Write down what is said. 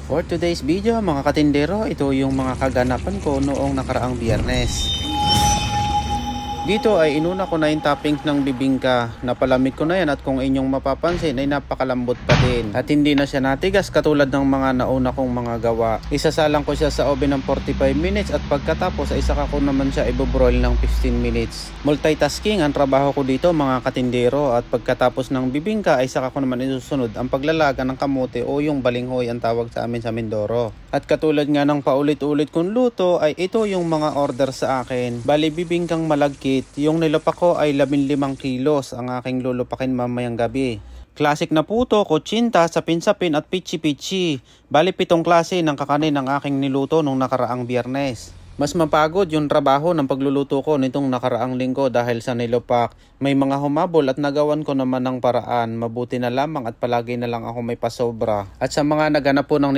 For today's video mga katindero, ito yung mga kaganapan ko noong nakaraang Biyernes. Dito ay inuna ko na yung toppings ng bibingka. Napalamig ko na yan at kung inyong mapapansin ay napakalambot pa din. At hindi na siya natigas katulad ng mga nauna kong mga gawa. Isasalang ko siya sa oven ng 45 minutes at pagkatapos ay saka ko naman siya ibobroil ng 15 minutes. Multitasking ang trabaho ko dito mga katindero at pagkatapos ng bibingka ay saka ko naman isusunod ang paglalaga ng kamote o yung balinghoy ang tawag sa amin sa Mindoro. At katulad nga ng paulit-ulit kong luto ay ito yung mga order sa akin. Bali bibingkang malagkit. Yung nilupak ko ay 15 kilos ang aking lulupakin mamayang gabi. Classic na puto, kutsinta, sapin-sapin at pichi-pichi. Bali 7 klase ng kakanin ang aking niluto nung nakaraang Biyernes. Mas mapagod yung trabaho ng pagluluto ko nitong nakaraang linggo dahil sa nilupak. May mga humabol at nagawan ko naman ng paraan. Mabuti na lamang at palagi na lang ako may pasobra. At sa mga naganap po ng